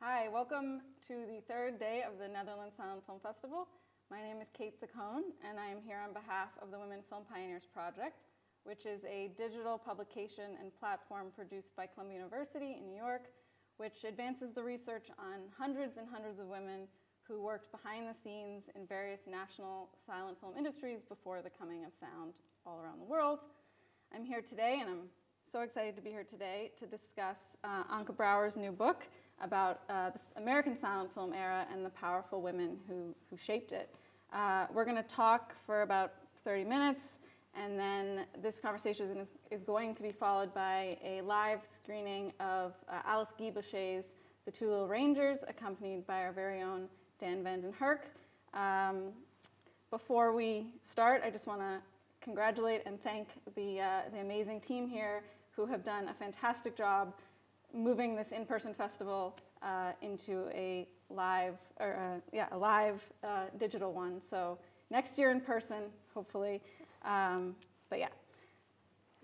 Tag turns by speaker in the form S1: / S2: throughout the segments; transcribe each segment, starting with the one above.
S1: Hi, welcome to the third day of the Netherlands Silent Film Festival. My name is Kate Saccone, and I am here on behalf of the Women Film Pioneers Project, which is a digital publication and platform produced by Columbia University in New York, which advances the research on hundreds and hundreds of women who worked behind the scenes in various national silent film industries before the coming of sound all around the world. I'm here today, and I'm so excited to be here today to discuss Anke Brouwers' new book about the American silent film era and the powerful women who shaped it. We're going to talk for about 30 minutes, and then this conversation is going to be followed by a live screening of Alice Guy-Blaché's The Two Little Rangers, accompanied by our very own Dan Vanden Hurk. Before we start, I just want to congratulate and thank the amazing team here who have done a fantastic job moving this in-person festival into a live digital one. So next year in person, hopefully. But yeah.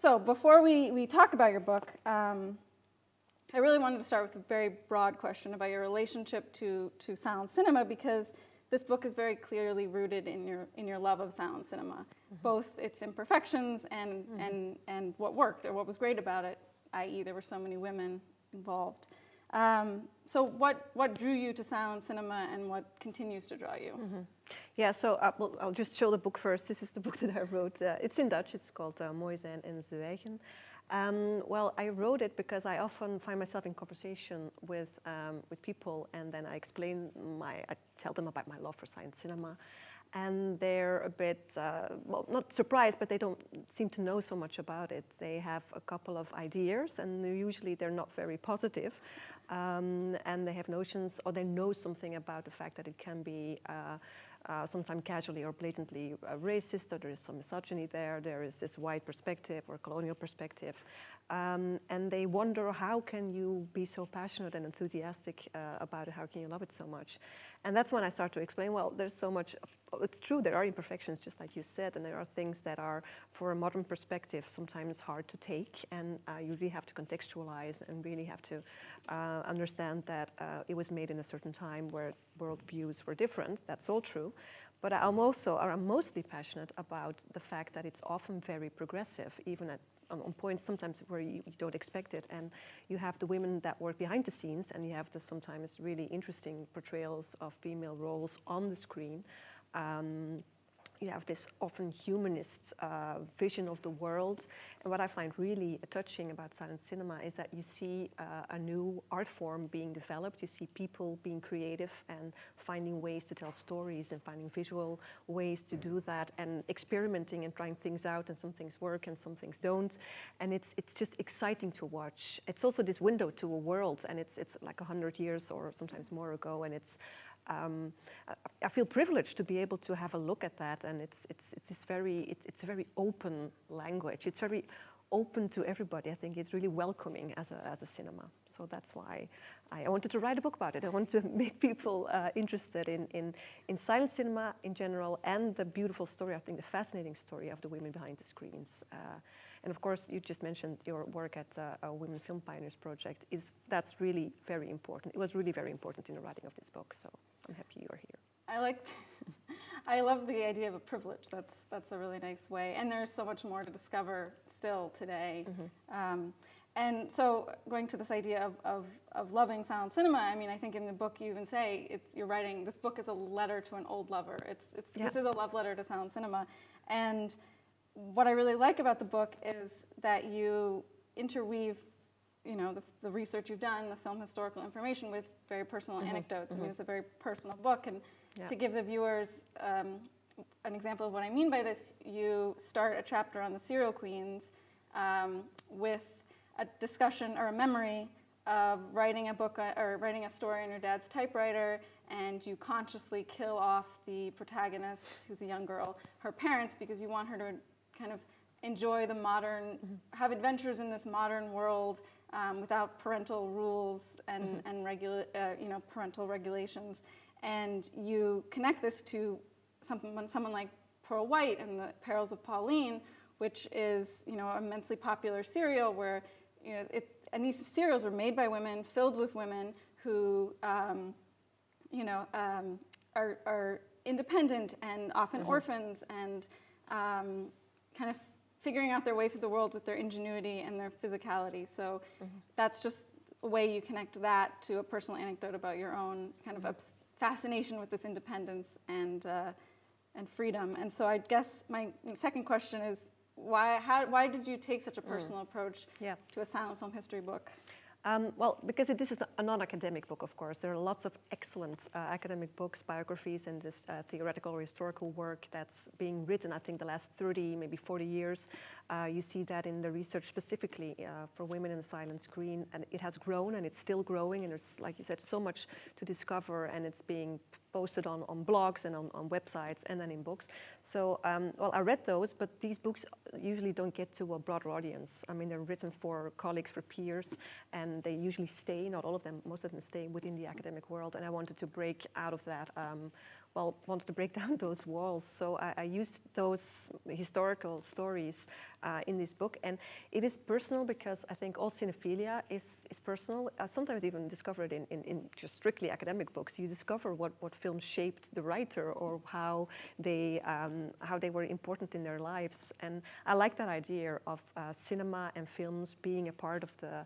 S1: So before we talk about your book, I really wanted to start with a very broad question about your relationship to silent cinema, because this book is very clearly rooted in your love of silent cinema, both its imperfections and what worked or what was great about it, i.e. there were so many women involved. So what drew you to silent cinema, and what continues to draw you?
S2: Yeah, so I'll just show the book first. This is the book that I wrote. It's in Dutch. It's called Mooi zijn en zwijgen. Well, I wrote it because I often find myself in conversation with people, and then I tell them about my love for silent cinema. And they're a bit, well, not surprised, but they don't seem to know so much about it. They have a couple of ideas, and usually they're not very positive. And they have notions, or they know something about the fact that it can be sometimes casually or blatantly racist, or there is some misogyny there is this white perspective or colonial perspective. And they wonder, how can you be so passionate and enthusiastic about it? How can you love it so much? And that's when I start to explain, well, there's so much. It's true, there are imperfections, just like you said, and there are things that are, for a modern perspective, sometimes hard to take, and you really have to contextualize and really have to understand that it was made in a certain time where worldviews were different. That's all true. But I'm mostly passionate about the fact that it's often very progressive, even on points sometimes where you don't expect it. And you have the women that work behind the scenes, and you have the sometimes really interesting portrayals of female roles on the screen. You have this often humanist vision of the world. And what I find really touching about silent cinema is that you see a new art form being developed. You see people being creative and finding ways to tell stories and finding visual ways to do that, and experimenting and trying things out, and some things work and some things don't. And it's just exciting to watch. It's also this window to a world, and it's like 100 years or sometimes more ago, and it's I feel privileged to be able to have a look at that, and it's a very open language. It's very open to everybody. I think it's really welcoming as a cinema. So that's why I wanted to write a book about it. I wanted to make people interested in silent cinema in general, and the beautiful story, I think the fascinating story of the women behind the screens. And of course, you just mentioned your work at a Women Film Pioneers Project. That's really very important. It was really very important in the writing of this book, so I'm happy you're here.
S1: I love the idea of a privilege. That's a really nice way. And there's so much more to discover still today. And so going to this idea of loving silent cinema, I mean, I think in the book you even say you're writing, this book is a letter to an old lover. This is a love letter to silent cinema. And what I really like about the book is that you interweave, the research you've done, the film historical information, with very personal anecdotes. I mean, it's a very personal book. And to give the viewers an example of what I mean by this, you start a chapter on the serial queens with a discussion or a memory of writing a book or writing a story on your dad's typewriter, and you consciously kill off the protagonist, who's a young girl, her parents, because you want her to kind of enjoy the modern, have adventures in this modern world without parental rules and parental regulations. And you connect this to someone like Pearl White and the Perils of Pauline, which is an immensely popular serial where and these serials were made by women, filled with women who are independent and often orphans and kind of figuring out their way through the world with their ingenuity and their physicality. So that's just a way you connect that to a personal anecdote about your own kind of fascination with this independence and freedom. And so I guess my second question is, why did you take such a personal approach to a silent film history book?
S2: Well, because this is a non-academic book, of course. There are lots of excellent academic books, biographies, and just theoretical or historical work that's being written, I think, the last 30, maybe 40 years. You see that in the research specifically for women in the silent screen, and it has grown, and it's still growing, and there's, like you said, so much to discover, and it's being posted on blogs and on websites and then in books. So, well, I read those, but these books usually don't get to a broader audience. I mean, they're written for colleagues, for peers, and they usually stay, not all of them, most of them stay within the academic world, and I wanted to break out of that, wanted to break down those walls. So I used those historical stories in this book, and it is personal because I think all cinephilia is personal. Sometimes even discovered in just strictly academic books. You discover what films shaped the writer or how they were important in their lives. And I like that idea of cinema and films being a part of the.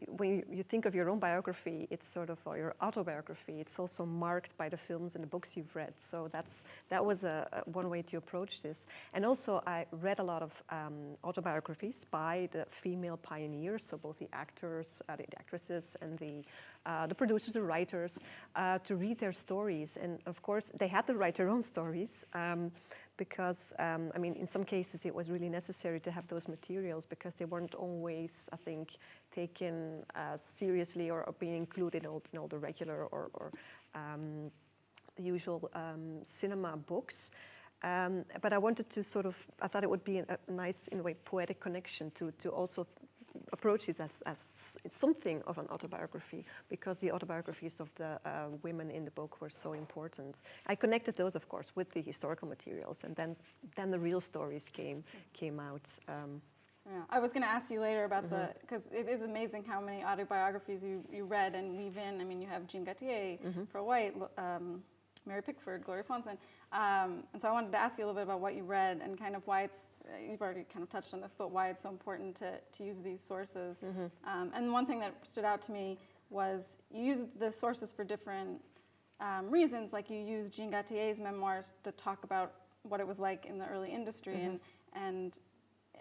S2: When you think of your own biography, it's sort of, or your autobiography, it's also marked by the films and the books you've read. So that was one way to approach this. And also I read a lot of autobiographies by the female pioneers, so both the actors, the actresses, and the producers, the writers, to read their stories. And of course, they had to write their own stories. Because, I mean, in some cases it was really necessary to have those materials because they weren't always, I think, taken seriously or being included in all the regular or the usual cinema books. But I wanted to sort of, I thought it would be a nice, in a way, poetic connection to also approach this as something of an autobiography, because the autobiographies of the women in the book were so important. I connected those, of course, with the historical materials, and then the real stories came out.
S1: Yeah. I was going to ask you later about because it is amazing how many autobiographies you read and weave in. I mean, you have Jean Gaultier, Pearl White, Mary Pickford, Gloria Swanson. And so I wanted to ask you a little bit about what you read and kind of why it's, you've already kind of touched on this, but why it's so important to use these sources. And one thing that stood out to me was you use the sources for different reasons. Like you use Jean Gaultier's memoirs to talk about what it was like in the early industry, and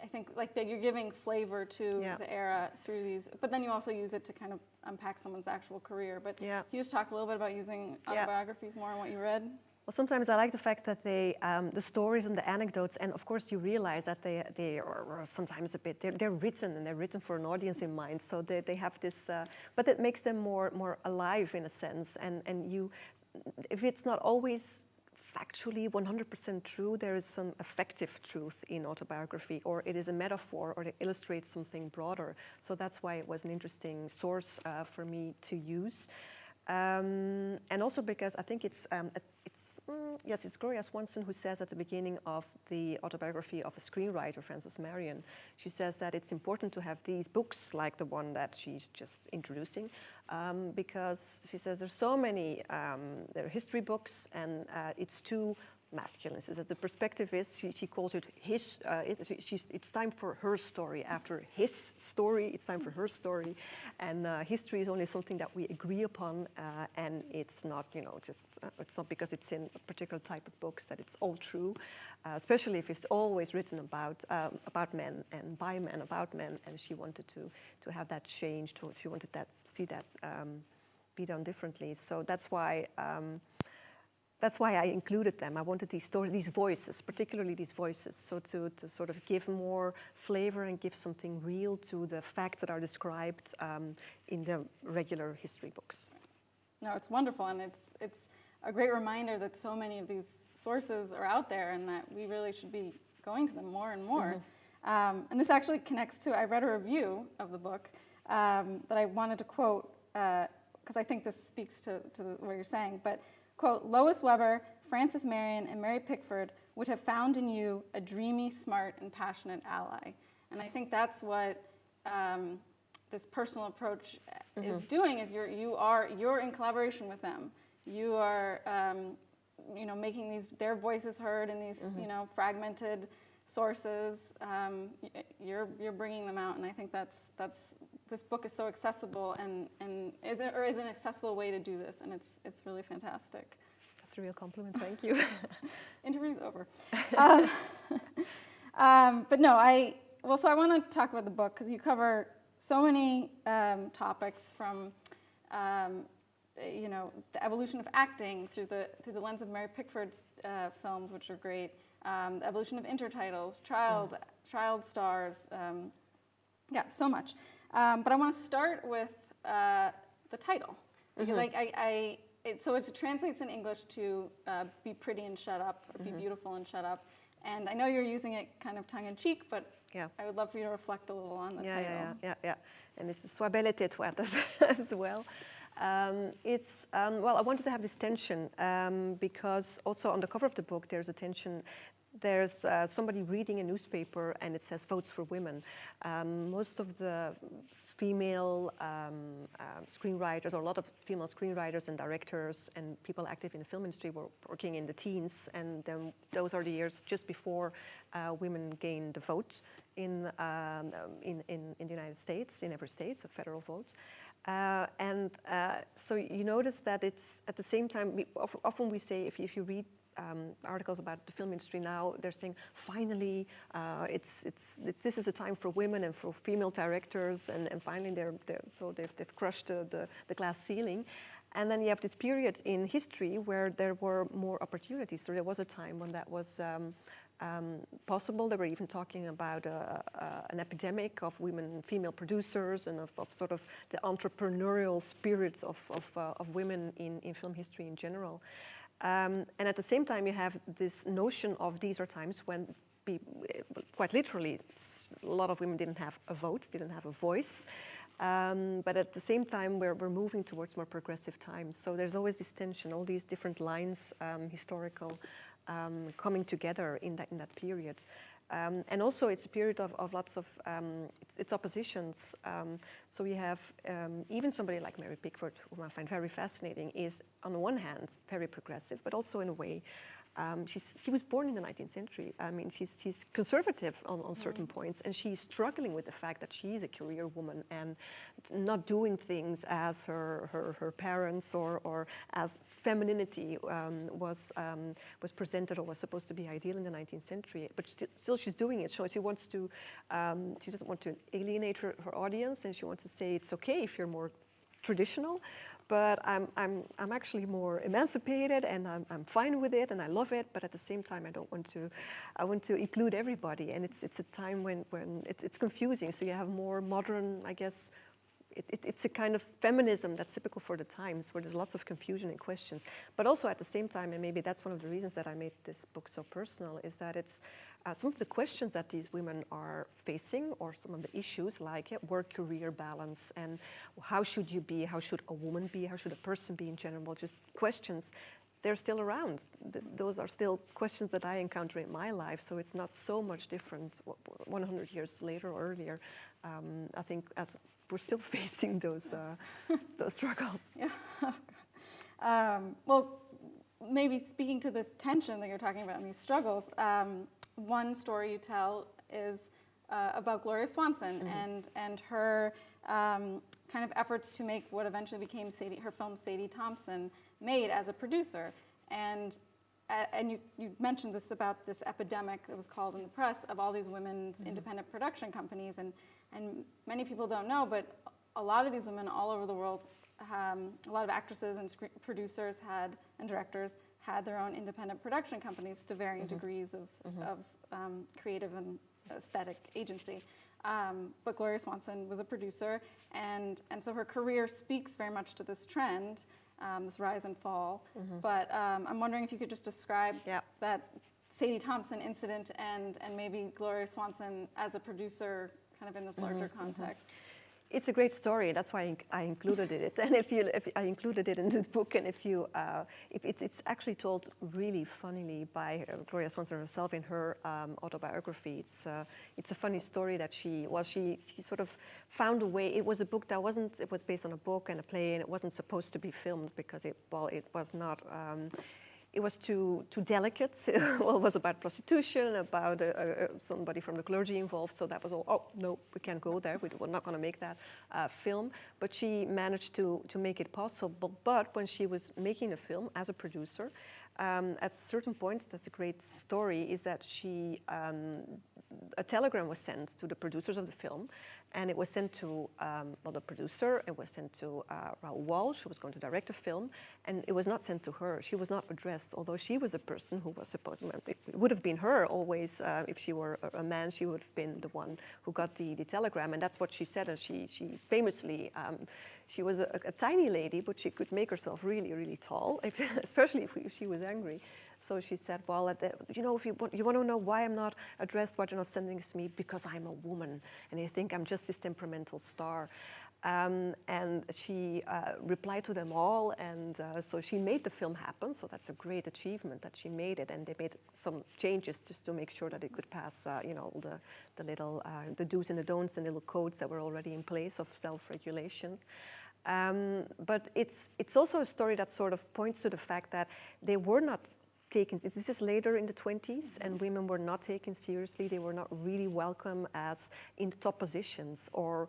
S1: I think like that you're giving flavor to the era through these, but then you also use it to kind of unpack someone's actual career. But can you just talk a little bit about using autobiographies more and what you read? Well,
S2: sometimes I like the fact that they, the stories and the anecdotes, and of course you realize that they are sometimes a bit, they're written, and they're written for an audience in mind, so they have this, but it makes them more alive in a sense, and you, if it's not always factually 100% true, there is some affective truth in autobiography, or it is a metaphor, or it illustrates something broader. So that's why it was an interesting source for me to use. And also because I think it's Gloria Swanson who says at the beginning of the autobiography of a screenwriter, Frances Marion, she says that it's important to have these books like the one that she's just introducing, because she says there's so many, there are history books, and it's too masculine. So that the perspective is, she calls it his, it's time for her story. After his story, it's time for her story. And history is only something that we agree upon, and it's not, it's not because it's in a particular type of books that it's all true, especially if it's always written about men and by men, about men, and she wanted to have that changed. She wanted that, see that be done differently. So that's why I included them. I wanted these stories, these voices, particularly these voices, so to sort of give more flavor and give something real to the facts that are described in the regular history books.
S1: No, it's wonderful, and it's a great reminder that so many of these sources are out there, and that we really should be going to them more and more. And this actually connects to, I read a review of the book that I wanted to quote, because I think this speaks to what you're saying, but quote, Lois Weber, Frances Marion, and Mary Pickford would have found in you a dreamy, smart, and passionate ally. And I think that's what this personal approach is doing is you're in collaboration with them. You are making their voices heard in these fragmented sources. You're bringing them out, and I think that's this book is so accessible and is an accessible way to do this, and it's really fantastic.
S2: That's a real compliment. Thank you.
S1: Interview's over. But no, so I want to talk about the book because you cover so many topics from the evolution of acting through the lens of Mary Pickford's films, which are great. The evolution of intertitles, child stars, so much. But I want to start with the title because it translates in English to "Be pretty and shut up," or "Be beautiful and shut up." And I know you're using it kind of tongue in cheek, but I would love for you to reflect a little on the title.
S2: Yeah. And it's "Sois belle et tais-toi" as well. I wanted to have this tension because also on the cover of the book there's a tension. There's somebody reading a newspaper and it says "Votes for Women." Most of the female screenwriters, or a lot of female screenwriters and directors and people active in the film industry were working in the teens, and then those are the years just before women gained the vote in the United States, in every state, so federal votes. So you notice that it's at the same time, often we say, if you read articles about the film industry now, they're saying finally this is a time for women and for female directors, and finally they've crushed the glass ceiling. And then you have this period in history where there were more opportunities. So there was a time when that was possible. They were even talking about an epidemic of female producers, and of sort of the entrepreneurial spirits of women in film history in general. And at the same time, you have this notion of these are times when, quite literally, a lot of women didn't have a vote, didn't have a voice. But at the same time, we're moving towards more progressive times. So there's always this tension, all these different lines, historical, coming together in that period. And also it's a period of lots of, it's oppositions. So we have even somebody like Mary Pickford, whom I find very fascinating, is on the one hand very progressive, but also in a way, she was born in the 19th century. I mean, she's conservative on certain points, and she's struggling with the fact that she's a career woman and not doing things as her parents or as femininity was presented or was supposed to be ideal in the 19th century. But still she's doing it. So she wants to, she doesn't want to alienate her audience, and she wants to say it's okay if you're more traditional. But I'm actually more emancipated, and I'm fine with it, and I love it. But at the same time, I want to include everybody, and it's a time when it's confusing. So you have more modern, I guess. It's a kind of feminism that's typical for the times, where there's lots of confusion and questions. But also at the same time, and maybe that's one of the reasons that I made this book so personal, is that it's some of the questions that these women are facing, or some of the issues like work-career balance, and how should you be, how should a woman be, how should a person be in general, just questions. They're still around. Those are still questions that I encounter in my life, so it's not so much different 100 years later or earlier. I think as we're still facing those struggles. Yeah.
S1: Well, maybe speaking to this tension that you're talking about and these struggles, one story you tell is about Gloria Swanson and her kind of efforts to make what eventually became her film Sadie Thompson made as a producer. And you mentioned this about this epidemic that was called in the press of all these women's independent production companies, and many people don't know, but a lot of these women all over the world, a lot of actresses and producers and directors had their own independent production companies to varying degrees of creative and aesthetic agency. But Gloria Swanson was a producer, and so her career speaks very much to this trend, this rise and fall. But I'm wondering if you could just describe that Sadie Thompson incident and maybe Gloria Swanson as a producer kind of in this larger context.
S2: It's a great story. That's why I included it. And if I included it in the book, and if it's actually told really funnily by Gloria Swanson herself in her autobiography. It's a funny story that she sort of found a way. It was a book that it was based on a book and a play, and it wasn't supposed to be filmed because it was not. It was too delicate. Well, it was about prostitution, about somebody from the clergy involved. So that was all. Oh no, we can't go there. We're not going to make that film. But she managed to make it possible. But when she was making the film as a producer, at certain points, that's a great story. Is that a telegram was sent to the producers of the film, and it was sent to the producer. It was sent to Raoul Walsh, who was going to direct the film, and it was not sent to her. She was not addressed, although she was a person who was supposed. It would have been her always. If she were a man, she would have been the one who got the telegram, and that's what she said. And she famously. She was a tiny lady, but she could make herself really, really tall, especially if she was angry. So she said, well, if you want to know why I'm not addressed, why you're not sending this to me, because I'm a woman, and they think I'm just this temperamental star. And she replied to them all, and so she made the film happen. So that's a great achievement that she made it, and they made some changes just to make sure that it could pass, the little the do's and the don'ts and little codes that were already in place of self-regulation. But it's also a story that sort of points to the fact that they were not taken. This is later in the 20s, and women were not taken seriously. They were not really welcome as in top positions or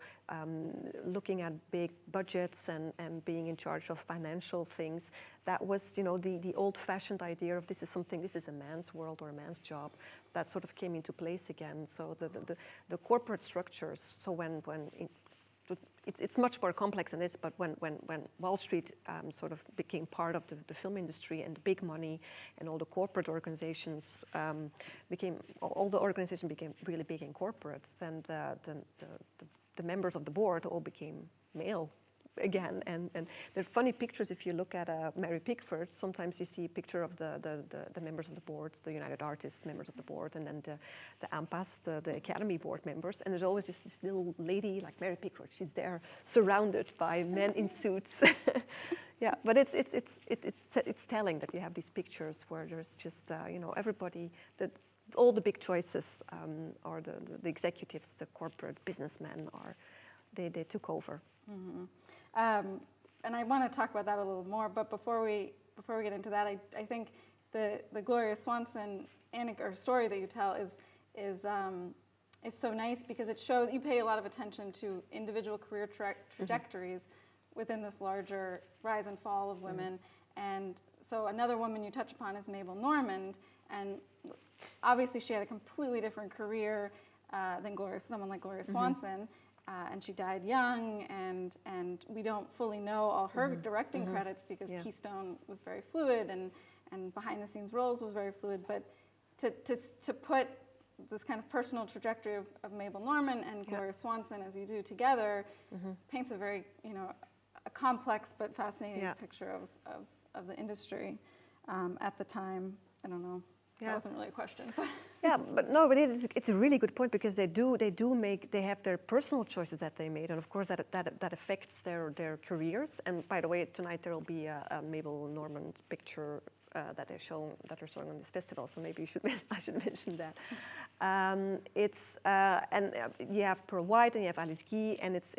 S2: looking at big budgets and being in charge of financial things. That was, the old-fashioned idea of this is a man's world or a man's job. That sort of came into place again. So the corporate structures. So it's much more complex than this, but when Wall Street sort of became part of the film industry, and the big money and all the corporate organizations became really big and corporate, then the members of the board all became male again. And there are funny pictures if you look at Mary Pickford. Sometimes you see a picture of the members of the board, the United Artists members of the board, and then the AMPAs, the Academy Board members. And there's always this little lady like Mary Pickford. She's there surrounded by men in suits. Yeah, but it's telling that you have these pictures where there's just everybody, all the big choices are the executives, the corporate businessmen they took over.
S1: Mm-hmm. And I want to talk about that a little more, but before we get into that, I think the Gloria Swanson story that you tell is so nice because it shows you pay a lot of attention to individual career trajectories within this larger rise and fall of women. And so another woman you touch upon is Mabel Normand, and obviously she had a completely different career than someone like Gloria Swanson. And she died young, and we don't fully know all her directing credits because Keystone was very fluid, and behind-the-scenes roles was very fluid. But to put this kind of personal trajectory of Mabel Normand and Gloria Swanson, as you do together, paints a very a complex but fascinating picture of the industry at the time. I don't know. That wasn't really a question, but but it's a really good point because they have their personal choices that they made, and of course that affects their careers. And by the way, tonight there will be a Mabel Normand picture that they're showing on this festival. So maybe I should mention that. And you have Pearl White and you have Alice Guy, and it's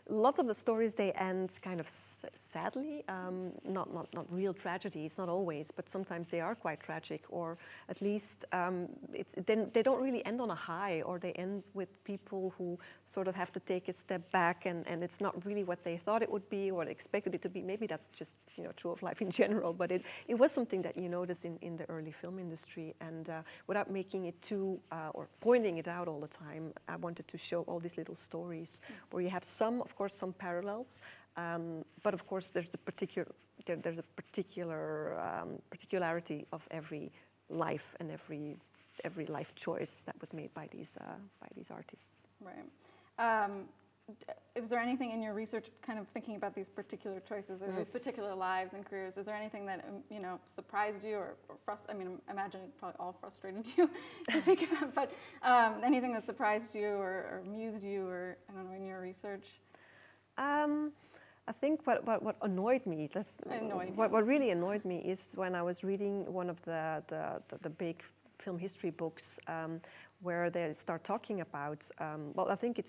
S1: lots of the stories, they end kind of sadly, not real tragedies, not always, but sometimes they are quite tragic, or at least they don't really end on a high, or they end with people who sort of have to take a step back, and it's not really what they thought it would be or they expected it to be. Maybe that's just true of life in general, but it was something that you notice in the early film industry, and without making it too, or pointing it out all the time, I wanted to show all these little stories where you have some parallels, but of course there's a particularity of every life and every life choice that was made by these artists. Right. Is there anything in your research, kind of thinking about these particular choices or these particular lives and careers? Is there anything that surprised you or frustrated? I mean, I imagine it probably all frustrated you to think about. But anything that surprised you or amused you, or I don't know, in your research?
S2: I think what annoyed me, what really annoyed me is when I was reading one of the big film history books where they start talking about, well, I think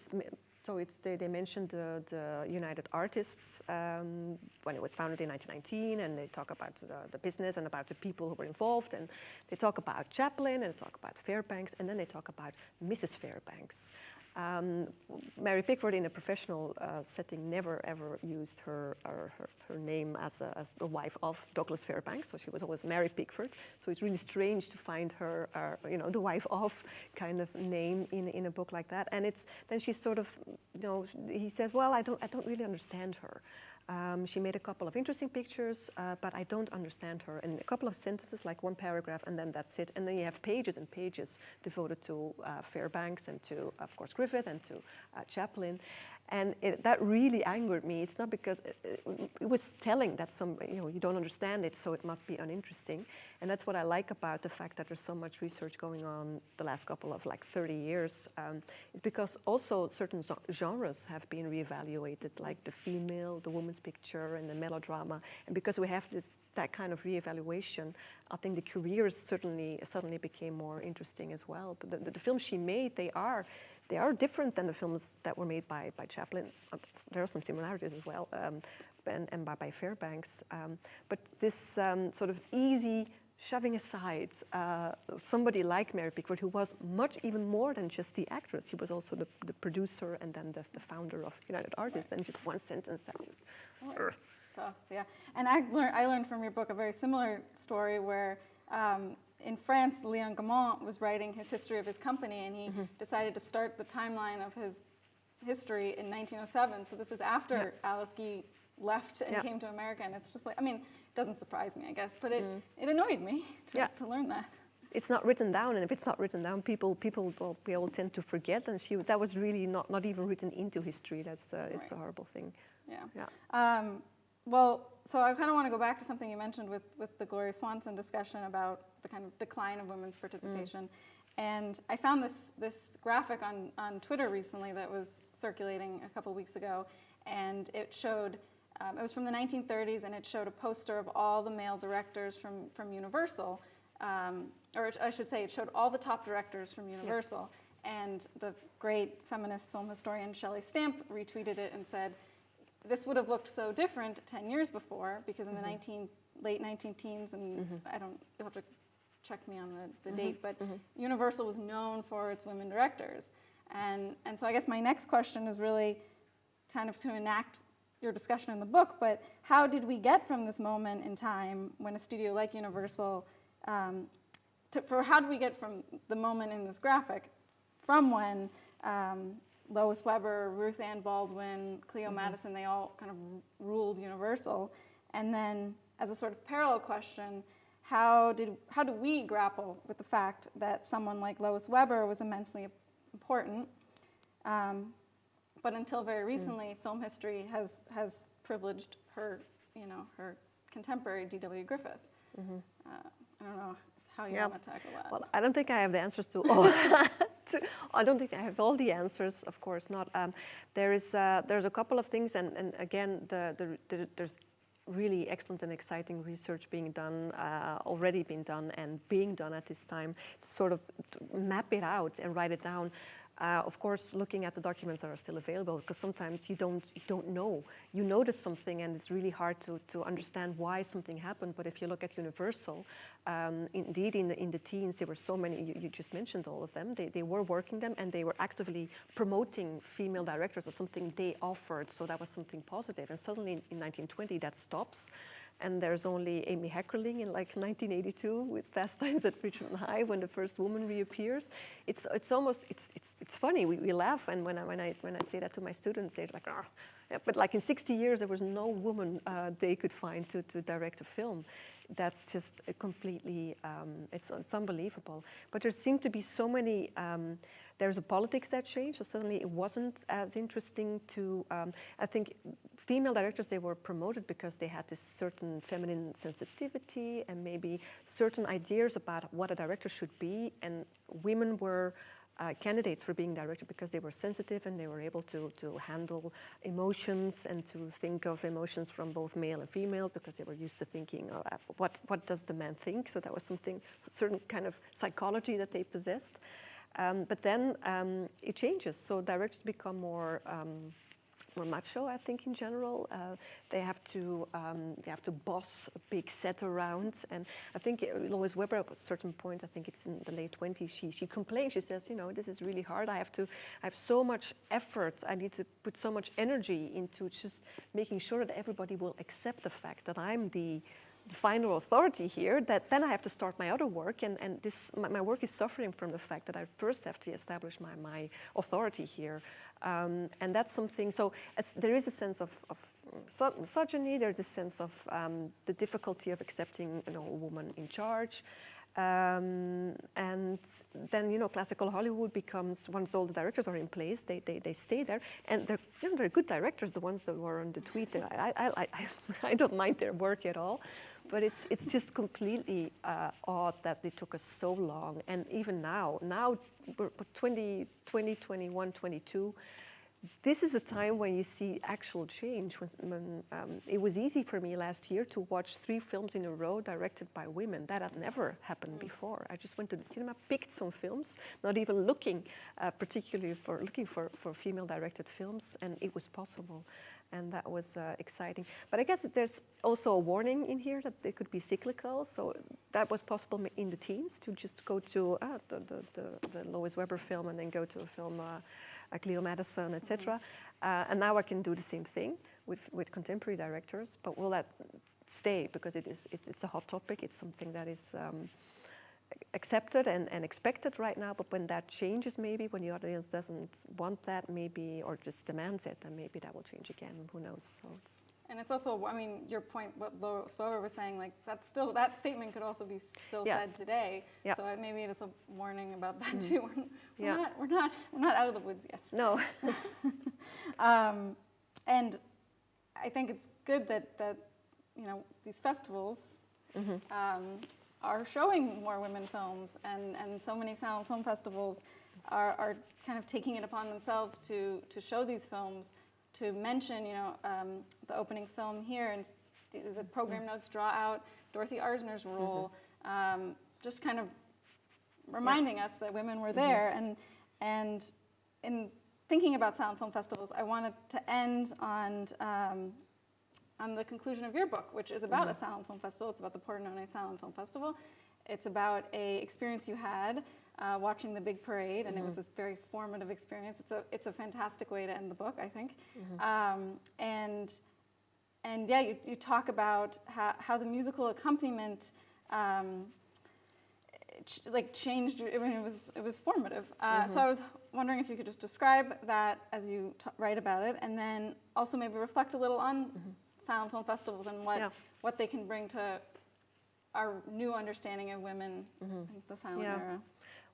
S2: they mentioned the United Artists when it was founded in 1919, and they talk about the business and about the people who were involved, and they talk about Chaplin and they talk about Fairbanks, and then they talk about Mrs. Fairbanks. Mary Pickford, in a professional setting, never ever used her name as the wife of Douglas Fairbanks, so she was always Mary Pickford. So it's really strange to find her, the wife of kind of name in a book like that. And then she sort of, he says, well, I don't really understand her. She made a couple of interesting pictures, but I don't understand her. And a couple of sentences, like one paragraph, and then that's it. And then you have pages and pages devoted to Fairbanks and to, of course, Griffith and to Chaplin. And that really angered me. It's not because it was telling that you don't understand it, so it must be uninteresting. And that's what I like about the fact that there's so much research going on the last couple of 30 years. It's because also certain genres have been reevaluated, like the female, the woman's picture, and the melodrama. And because we have that kind of reevaluation, I think the careers suddenly became more interesting as well. But the films she made, they are different than the films that were made by Chaplin. There are some similarities as well, and by Fairbanks. But this sort of easy shoving aside somebody like Mary Pickford, who was even more than just the actress. She was also the producer and then the founder of United Artists. And just one sentence that just...
S1: Tough, yeah. And I learned from your book a very similar story where in France, Léon Gaumont was writing his history of his company, and he decided to start the timeline of his history in 1907. So this is after Alice Guy left and came to America, and it's just like, it doesn't surprise me, I guess, but it annoyed me to learn that.
S2: It's not written down, and if it's not written down, people tend to forget, and that was really not even written into history. It's a horrible thing.
S1: Yeah. Well, so I kind of want to go back to something you mentioned with the Gloria Swanson discussion about the kind of decline of women's participation. And I found this graphic on Twitter recently that was circulating a couple weeks ago, and it showed, it was from the 1930s, and it showed a poster of all the male directors from Universal, or I should say it showed all the top directors from Universal, and the great feminist film historian Shelley Stamp retweeted it and said, this would have looked so different 10 years before, because in the late 19-teens, and you'll have to check me on the date, but Universal was known for its women directors. And so I guess my next question is really kind of to enact your discussion in the book, but how did we get from this moment in time when a studio like Universal, how did we get from the moment in this graphic from when Lois Weber, Ruth Ann Baldwin, Cleo Madison, they all kind of ruled Universal. And then as a sort of parallel question, how do we grapple with the fact that someone like Lois Weber was immensely important, but until very recently, film history has privileged her, her contemporary D.W. Griffith. I don't know how you want to tackle that.
S2: Well, I don't think I have the answers to all. I don't think I have all the answers, of course not. There's a couple of things, and again, there's really excellent and exciting research being done, already been done and being done at this time to sort of map it out and write it down. Of course, looking at the documents that are still available, because sometimes you don't know. You notice something, and it's really hard to understand why something happened. But if you look at Universal, indeed, in the teens, there were so many. You just mentioned all of them. They were working them, and they were actively promoting female directors as something they offered. So that was something positive. And suddenly, in 1920, that stops. And there's only Amy Heckerling in 1982 with Fast Times at Ridgemont High when the first woman reappears. It's funny. We laugh, and when I say that to my students, they're like, oh. Yeah, but in 60 years there was no woman they could find to direct a film. That's just completely it's unbelievable. But there seem to be so many. There's a politics that changed, so suddenly it wasn't as interesting to. I think female directors, they were promoted because they had this certain feminine sensitivity and maybe certain ideas about what a director should be, and women were candidates for being director because they were sensitive and they were able to handle emotions and to think of emotions from both male and female because they were used to thinking, what does the man think? So that was something, certain kind of psychology that they possessed. But then it changes. So directors become more macho, I think, in general. They have to boss a big set around, and I think Lois Weber at a certain point, I think it's in the late 20s, she complains. She says, this is really hard. I have so much effort. I need to put so much energy into just making sure that everybody will accept the fact that I'm the final authority here, that then I have to start my other work, and my work is suffering from the fact that I first have to establish my authority here. And that's something, so there is a sense of misogyny, there's a sense of the difficulty of accepting a woman in charge. And then, classical Hollywood becomes, once all the directors are in place, they stay there. And they're good directors, the ones that were on the tweet. I don't mind their work at all. But it's just completely odd that it took us so long. And even now we're 20, 21, 22. This is a time when you see actual change. When it was easy for me last year to watch 3 films in a row directed by women. That had never happened before. I just went to the cinema, picked some films, not even looking particularly for female-directed films, and it was possible. And that was exciting. But I guess there's also a warning in here that they could be cyclical. So that was possible in the teens to just go to the Lois Weber film and then go to a film like Leo Madison, etc. And now I can do the same thing with contemporary directors. But will that stay? Because it's a hot topic. It's something that is accepted and expected right now, but when that changes, maybe when the audience doesn't want that, maybe, or just demands it, then maybe that will change again. Who knows? So
S1: and it's also, I mean, your point, what Lois Weber was saying, like that statement could also be still said today. Yeah. So maybe it's a warning about that too. We're not out of the woods yet.
S2: No.
S1: And I think it's good that these festivals. Are showing more women films, and so many silent film festivals are kind of taking it upon themselves to show these films, to mention the opening film here, and the program notes draw out Dorothy Arzner's role, just kind of reminding us that women were there. And in thinking about silent film festivals, I wanted to end on the conclusion of your book, which is about a silent film festival. It's about the Pordenone Silent Film Festival. It's about a experience you had watching the big parade, and it was this very formative experience. It's a fantastic way to end the book, I think. And you talk about how the musical accompaniment changed. I mean, it was formative. So I was wondering if you could just describe that as you write about it, and then also maybe reflect a little on silent film festivals and what they can bring to our new understanding of women in the silent era.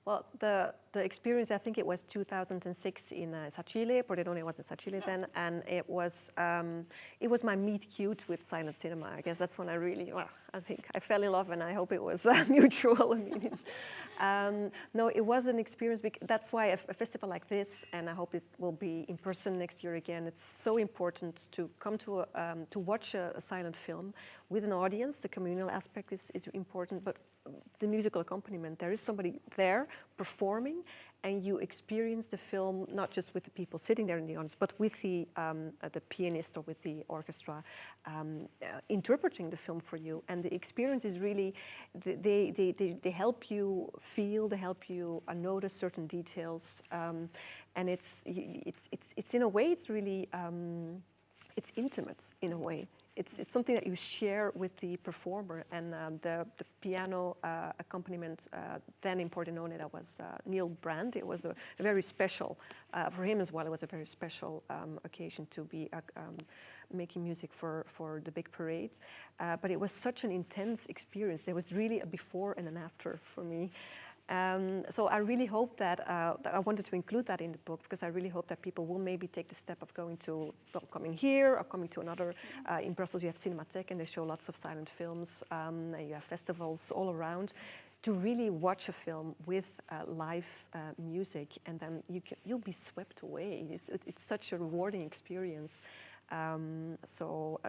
S2: Well, the experience, I think it was 2006 in Sacile. Pordenone was in Sacile then, and it was my meet cute with silent cinema. I guess that's when I really, I think I fell in love, and I hope it was mutual. No, it was an experience. That's why a festival like this, and I hope it will be in person next year again. It's so important to come to watch a silent film with an audience. The communal aspect is important, but the musical accompaniment, there is somebody there performing, and you experience the film not just with the people sitting there in the audience, but with the pianist or with the orchestra interpreting the film for you. And the experience is really, they help you feel, they help you notice certain details, and it's in a way, it's really, it's intimate in a way. It's something that you share with the performer, and the piano accompaniment then in Pordenone, that was Neil Brand. It was a very special, for him as well, it was a very special occasion to be making music for the big parade. But it was such an intense experience. There was really a before and an after for me. So I really hope that I wanted to include that in the book, because I really hope that people will maybe take the step of coming here or coming to another. In Brussels you have Cinematheek, and they show lots of silent films. You have festivals all around, to really watch a film with live music, and then you'll be swept away. It's such a rewarding experience. So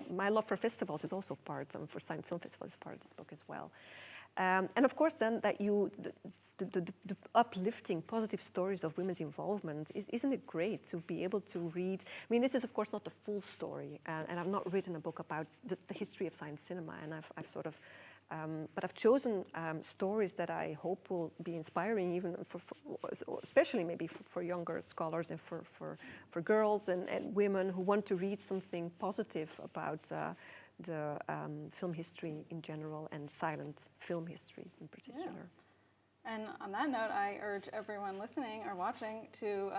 S2: my love for festivals is also part, for silent film festivals is part of this book as well. And of course then that the uplifting, positive stories of women's involvement, isn't it great to be able to read? I mean, this is of course not the full story, and I've not written a book about the history of silent cinema, and I've sort of, but I've chosen stories that I hope will be inspiring, even especially maybe for younger scholars and for girls and women who want to read something positive about the film history in general, and silent film history in particular.
S1: Yeah. And on that note, I urge everyone listening or watching to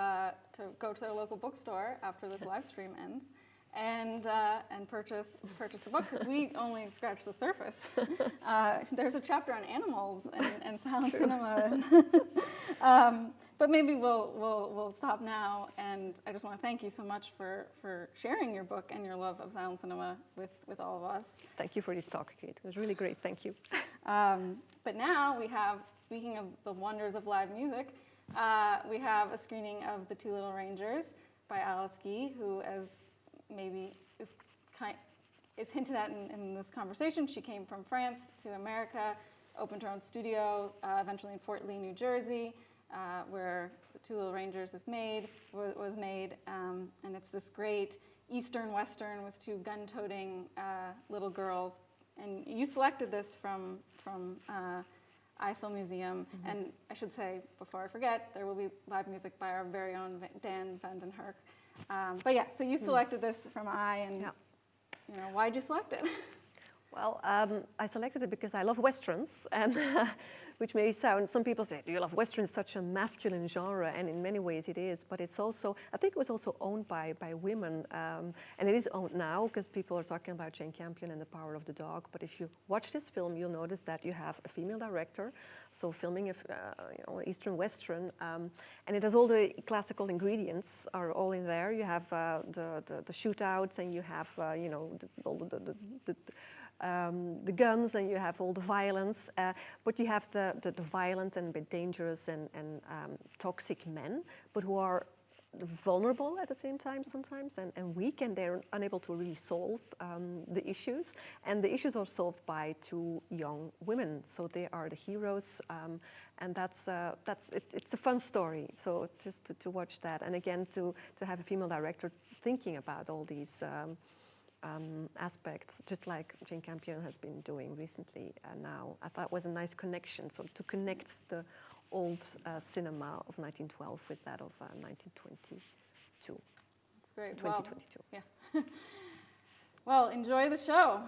S1: go to their local bookstore after this live stream ends, and purchase the book, because we only scratched the surface. There's a chapter on animals and silent cinema. But maybe we'll stop now, and I just want to thank you so much for sharing your book and your love of silent cinema with all of us.
S2: Thank you for this talk, Kate. It was really great. Thank you.
S1: But now we have, speaking of the wonders of live music, we have a screening of The Two Little Rangers by Alice Guy, who, as maybe is hinted at in this conversation, she came from France to America, opened her own studio, eventually in Fort Lee, New Jersey, where The Two Little Rangers was made, and it's this great Eastern Western with two gun-toting little girls. And you selected this from iFilm Museum, and I should say, before I forget, there will be live music by our very own Dan van den Herk. But yeah, so you selected this from and you know, why'd you select it?
S2: Well, I selected it because I love Westerns, and which may sound, some people say, do you love Westerns, such a masculine genre, and in many ways it is, but it's also, I think it was also owned by women, and it is owned now, because people are talking about Jane Campion and The Power of the Dog, but if you watch this film, you'll notice that you have a female director, so filming Eastern Western, and it has all the classical ingredients are all in there. You have the shootouts, and you have all the guns, and you have all the violence, but you have the violent and dangerous and toxic men, but who are vulnerable at the same time sometimes, and weak, and they're unable to really solve the issues. And the issues are solved by two young women, so they are the heroes, and it's a fun story. So just to watch that, and again to have a female director thinking about all these aspects, just like Jane Campion has been doing recently. Now I thought it was a nice connection, so to connect the old cinema of 1912 with that of 1922.
S1: That's great.
S2: 2022.
S1: Well, yeah. Well, enjoy the show.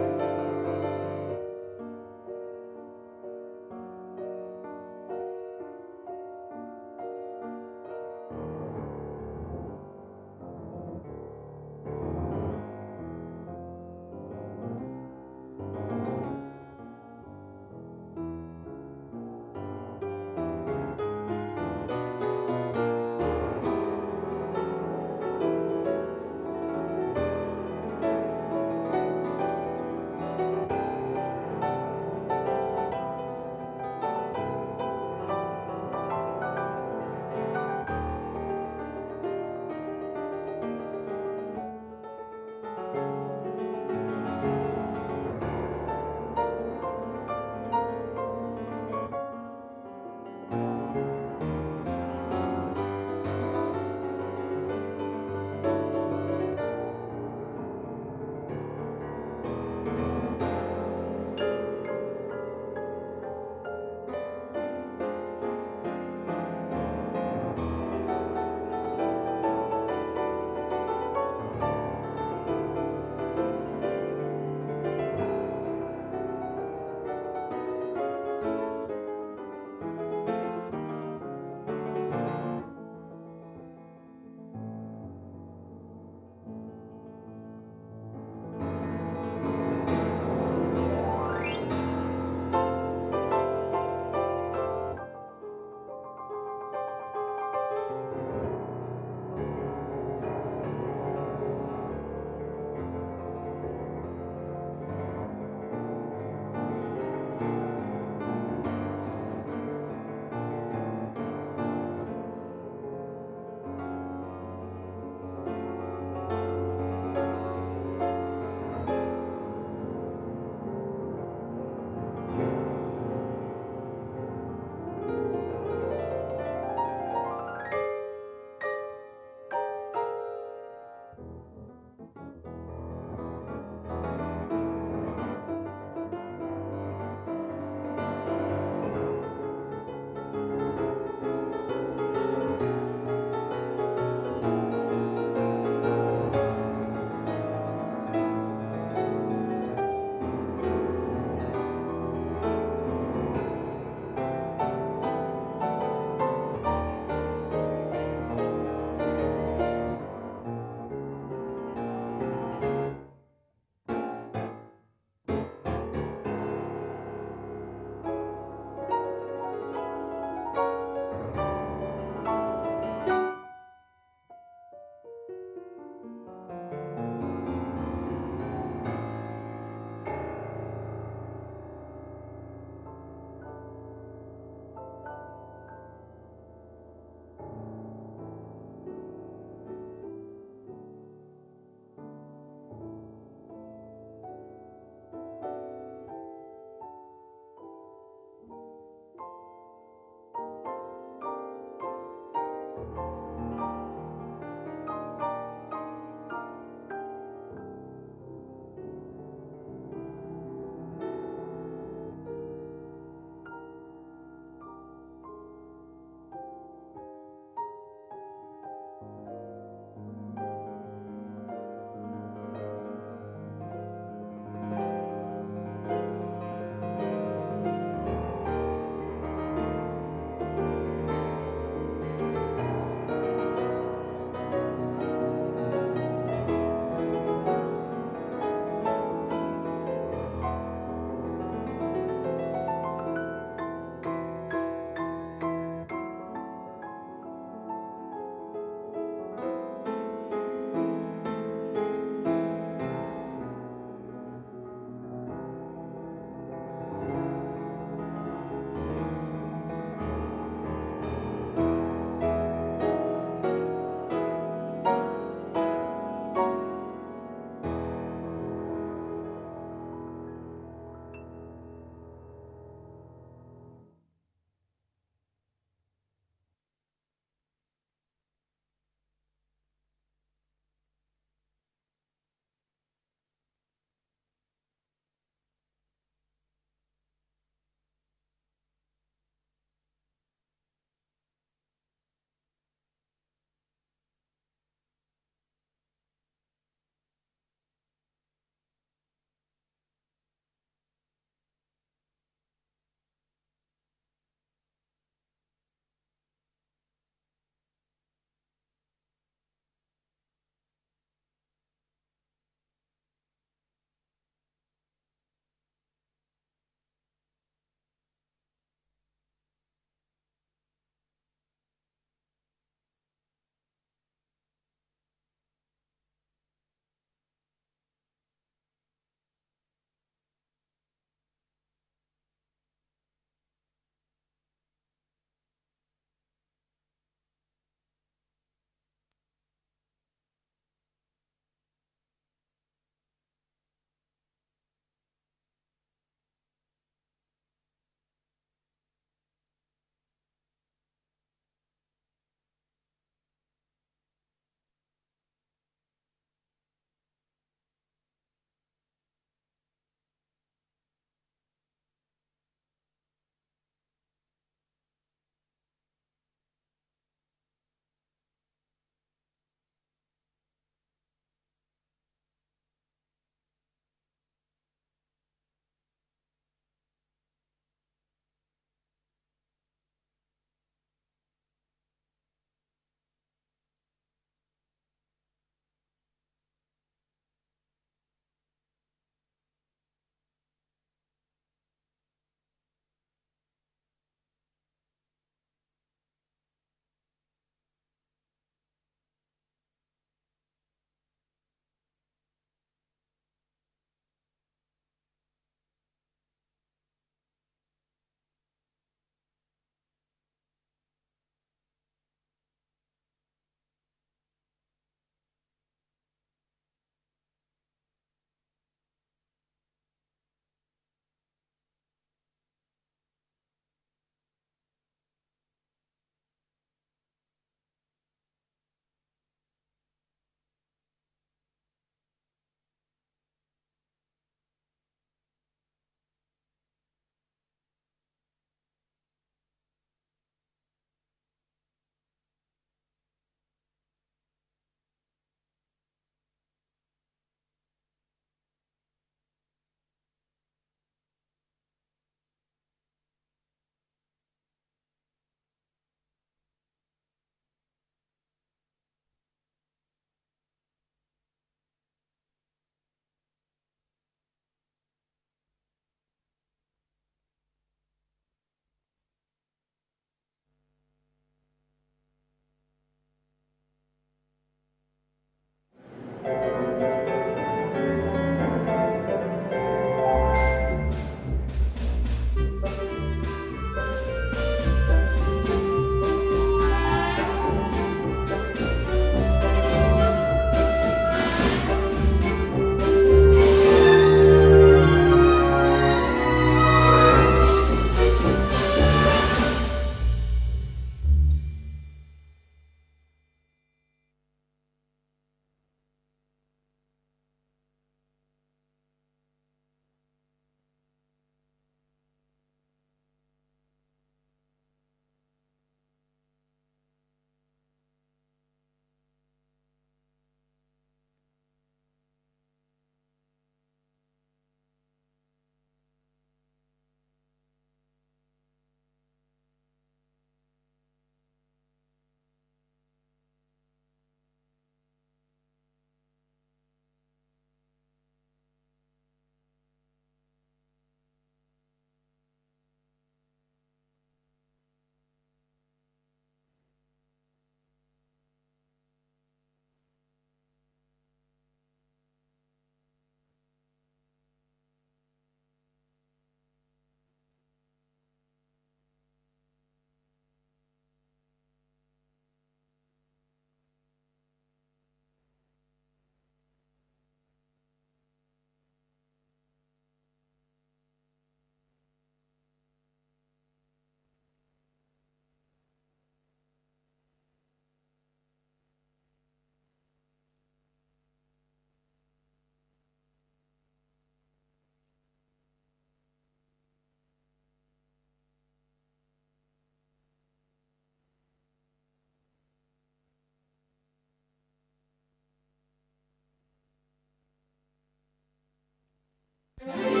S3: Thank